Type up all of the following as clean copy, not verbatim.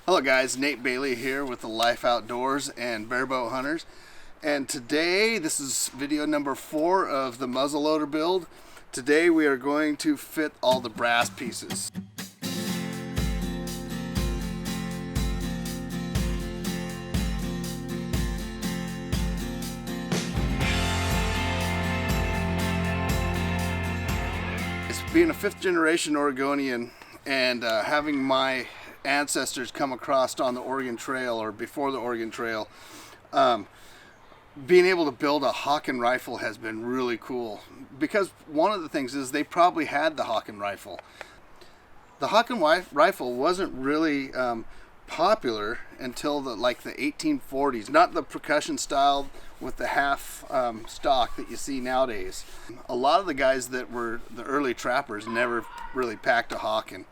Hello guys, Nate Bailey here with the Life Outdoors and Barebow Hunters. And today, this is video number 4 of the muzzleloader build. Today we are going to fit all the brass pieces. It's being a 5th generation Oregonian and having my ancestors come across on the Oregon Trail or before the Oregon Trail, being able to build a Hawken rifle has been really cool, because one of the things is they probably had the Hawken rifle. The Hawken rifle wasn't really popular until the 1840s, not the percussion style with the half stock that you see nowadays. A lot of the guys that were the early trappers never really packed a Hawken.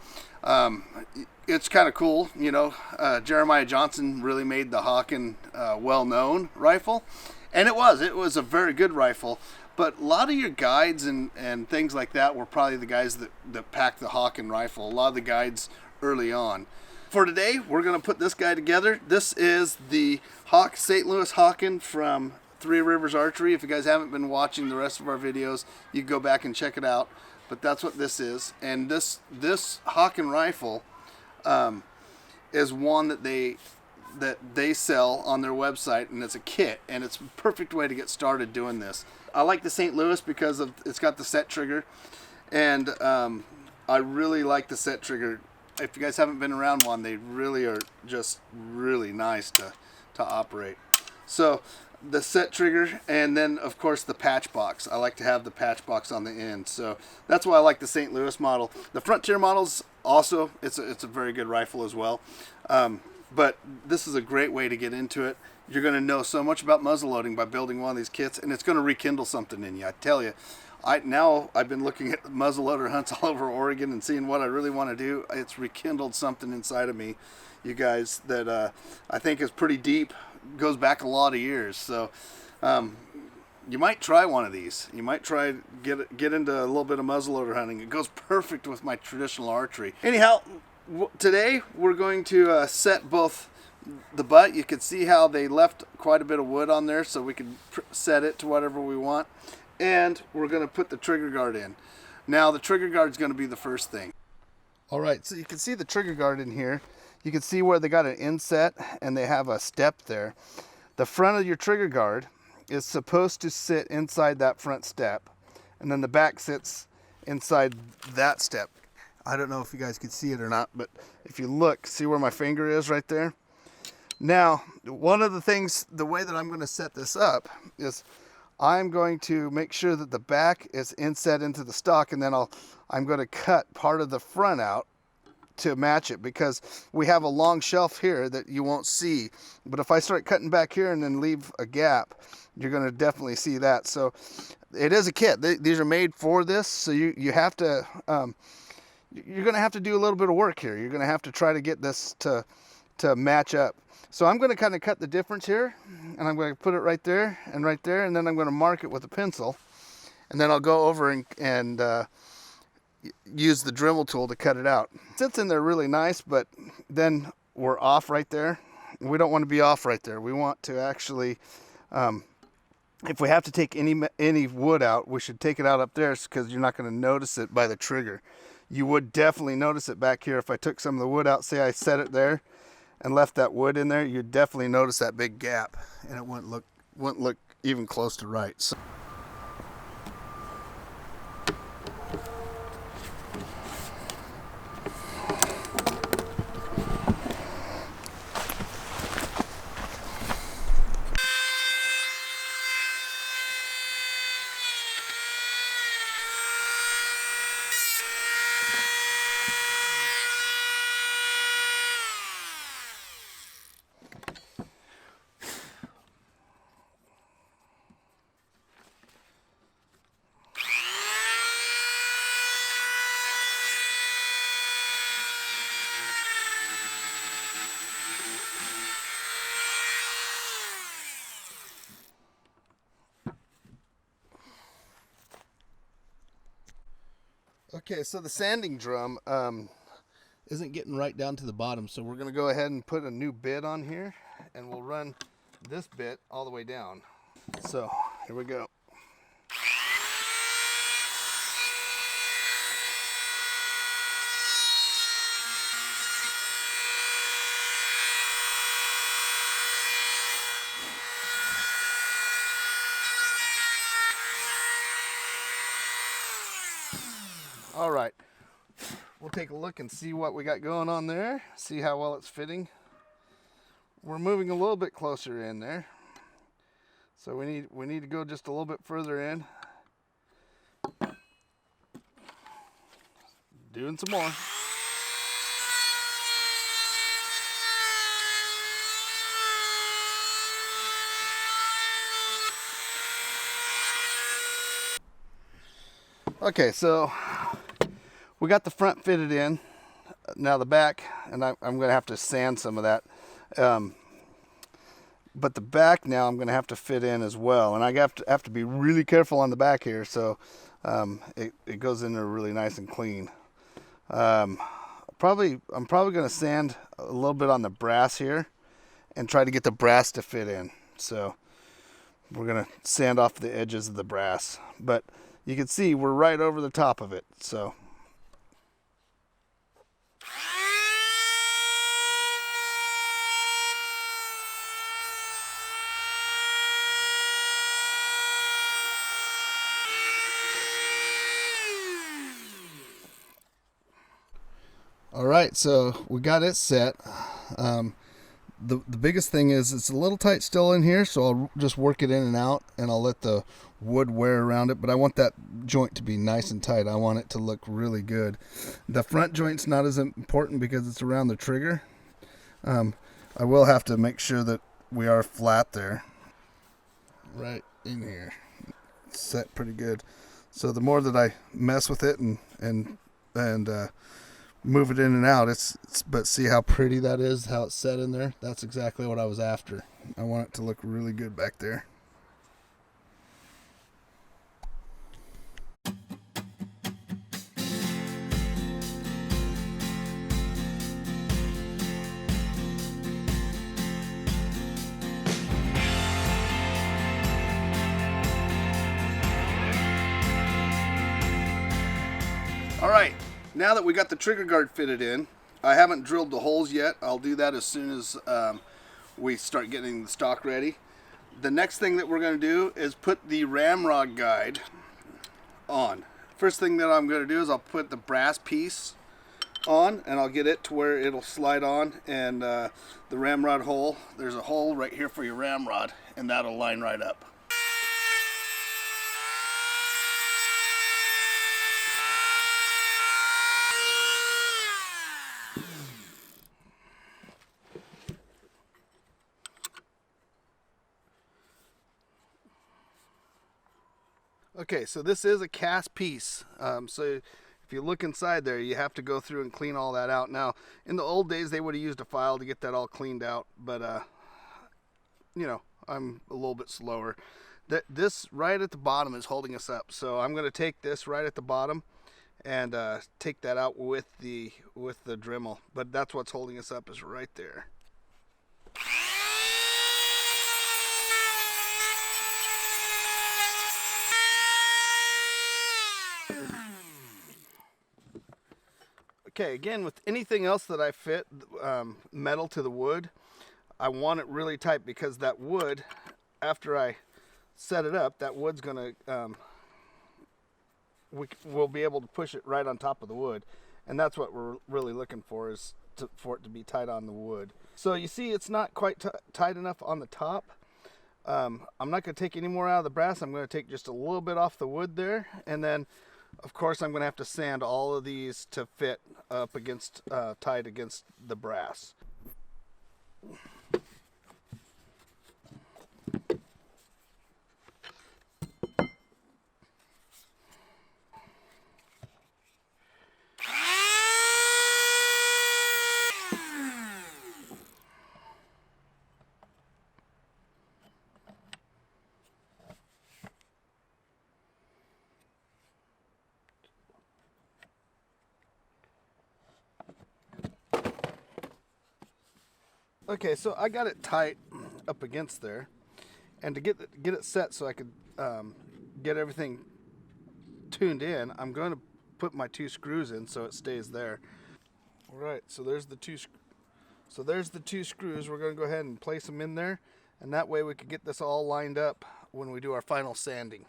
It's kind of cool, you know. Jeremiah Johnson really made the Hawken well-known rifle, and it was a very good rifle. But a lot of your guides and things like that were probably the guys that packed the Hawken rifle. A lot of the guides early on. For today, we're going to put this guy together. This is the St. Louis Hawken from Three Rivers Archery. If you guys haven't been watching the rest of our videos, you can go back and check it out. But that's what this is. And this Hawken rifle is one that they sell on their website, and it's a kit, and it's a perfect way to get started doing this. I like the St. Louis because it's got the set trigger, and I really like the set trigger. If you guys haven't been around one, they really are just really nice to operate. So the set trigger, and then of course the patch box. I like to have the patch box on the end, so that's why I like the St. Louis model. The Frontier models also, it's a very good rifle as well, but this is a great way to get into it. You're going to know so much about muzzleloading by building one of these kits, and it's going to rekindle something in you. I tell you, I've been looking at muzzleloader hunts all over Oregon and seeing what I really want to do. It's rekindled something inside of me, you guys, that I think is pretty deep. Goes back a lot of years. So you might try one of these. You might try get into a little bit of muzzleloader hunting. It goes perfect with my traditional archery. Anyhow, today we're going to set both the butt. You can see how they left quite a bit of wood on there, so we can set it to whatever we want. And we're going to put the trigger guard in. Now the trigger guard is going to be the first thing. All right, so you can see the trigger guard in here. You can see where they got an inset and they have a step there. The front of your trigger guard is supposed to sit inside that front step, and then the back sits inside that step. I don't know if you guys can see it or not, but if you look, see where my finger is right there? Now, one of the things, the way that I'm going to set this up is I'm going to make sure that the back is inset into the stock, and then I'm going to cut part of the front out to match it, because we have a long shelf here that you won't see. But if I start cutting back here and then leave a gap, you're going to definitely see that. So it is a kit. These are made for this, so you have to you're going to have to do a little bit of work here. You're going to have to try to get this to match up. So I'm going to kind of cut the difference here, and I'm going to put it right there, and then I'm going to mark it with a pencil, and then I'll go over and use the Dremel tool to cut it out. It sits in there really nice, but then we're off right there. We don't want to be off right there. We want to actually, if we have to take any wood out, we should take it out up there, because you're not going to notice it by the trigger. You would definitely notice it back here. If I took some of the wood out, say I set it there and left that wood in there, you'd definitely notice that big gap, and it wouldn't look even close to right. So okay, so the sanding drum isn't getting right down to the bottom. So we're going to go ahead and put a new bit on here, and we'll run this bit all the way down. So here we go. All right, we'll take a look and see what we got going on there, see how well it's fitting. We're moving a little bit closer in there, so we need to go just a little bit further in. Doing some more. Okay, so we got the front fitted in. Now the back, and I'm going to have to sand some of that. But the back now I'm going to have to fit in as well. And I have to be really careful on the back here, so it goes in there really nice and clean. I'm probably going to sand a little bit on the brass here and try to get the brass to fit in. So we're going to sand off the edges of the brass. But you can see we're right over the top of it. So all right, so we got it set. The biggest thing is it's a little tight still in here, so I'll just work it in and out, and I'll let the wood wear around it. But I want that joint to be nice and tight. I want it to look really good. The front joint's not as important because it's around the trigger. I will have to make sure that we are flat there. Right in here. It's set pretty good. So the more that I mess with it and move it in and out, but see how pretty that is, how it's set in there. That's exactly what I was after. I want it to look really good back there. All right, now that we got the trigger guard fitted in, I haven't drilled the holes yet. I'll do that as soon as we start getting the stock ready. The next thing that we're going to do is put the Ramrod guide on. First thing that I'm going to do is I'll put the brass piece on, and I'll get it to where it'll slide on, and the Ramrod hole, there's a hole right here for your Ramrod, and that'll line right up. Okay, so this is a cast piece. So if you look inside there, you have to go through and clean all that out. Now, in the old days, they would have used a file to get that all cleaned out, but you know, I'm a little bit slower. This right at the bottom is holding us up, so I'm going to take this right at the bottom and take that out with the Dremel. But that's what's holding us up, is right there. Okay, again, with anything else that I fit metal to the wood, I want it really tight, because that wood, after I set it up, that wood's gonna, we'll be able to push it right on top of the wood, and that's what we're really looking for, is for it to be tight on the wood. So you see, it's not quite tight enough on the top. I'm not going to take any more out of the brass. I'm going to take just a little bit off the wood there, and then of course I'm going to have to sand all of these to fit up against, tight against the brass. Okay, so I got it tight up against there, and to get it set so I could get everything tuned in, I'm going to put my 2 screws in so it stays there. All right, so there's the 2 screws. We're going to go ahead and place them in there, and that way we can get this all lined up when we do our final sanding.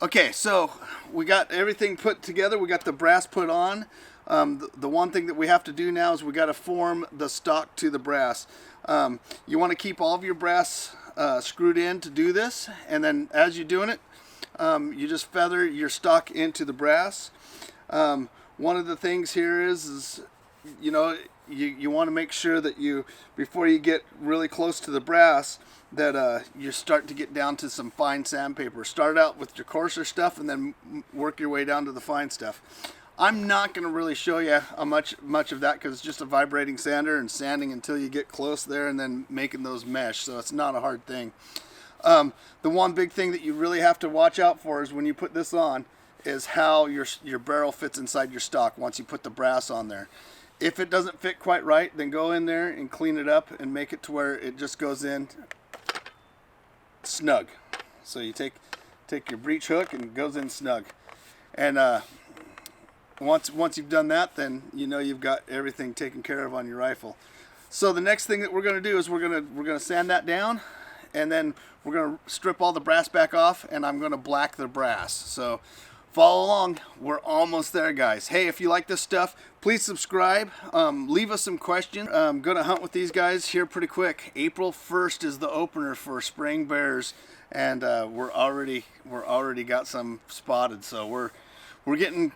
Okay, so we got everything put together. We got the brass put on. The one thing that we have to do now is we got to form the stock to the brass. You want to keep all of your brass screwed in to do this, and then as you're doing it, you just feather your stock into the brass. One of the things here is you know, you want to make sure that before you get really close to the brass, that you start to get down to some fine sandpaper. Start out with your coarser stuff and then work your way down to the fine stuff. I'm not going to really show you much of that because it's just a vibrating sander and sanding until you get close there and then making those mesh, so it's not a hard thing. The one big thing that you really have to watch out for is when you put this on is how your barrel fits inside your stock once you put the brass on there. If it doesn't fit quite right, then go in there and clean it up and make it to where it just goes in snug. So you take your breech hook and it goes in snug. And once you've done that, then you know you've got everything taken care of on your rifle. So the next thing that we're going to do is we're going to sand that down, and then we're going to strip all the brass back off, and I'm going to black the brass. So follow along. We're almost there, guys. Hey, if you like this stuff, please subscribe. Leave us some questions. I'm going to hunt with these guys here pretty quick. April 1st is the opener for spring bears, and we're already got some spotted. So we're getting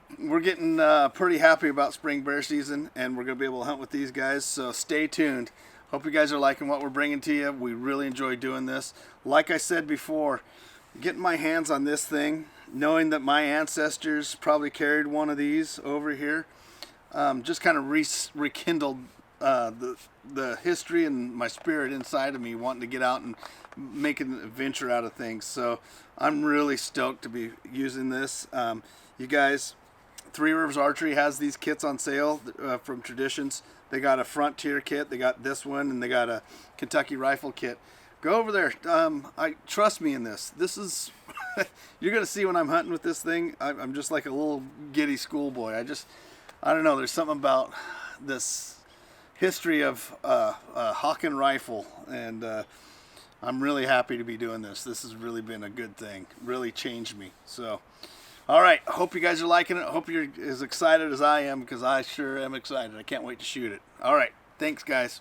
pretty happy about spring bear season, and we're going to be able to hunt with these guys. So stay tuned. Hope you guys are liking what we're bringing to you. We really enjoy doing this. Like I said before, getting my hands on this thing, knowing that my ancestors probably carried one of these over here, just kind of rekindled the history and my spirit inside of me wanting to get out and make an adventure out of things. So I'm really stoked to be using this. You guys, Three Rivers Archery has these kits on sale from Traditions. They got a Frontier kit, they got this one, and they got a Kentucky Rifle kit. Go over there. Trust me in this. This is you're gonna see when I'm hunting with this thing. I'm just like a little giddy schoolboy. I don't know. There's something about this history of Hawken rifle, and I'm really happy to be doing this. This has really been a good thing. Really changed me. So, all right. Hope you guys are liking it. Hope you're as excited as I am, because I sure am excited. I can't wait to shoot it. All right. Thanks, guys.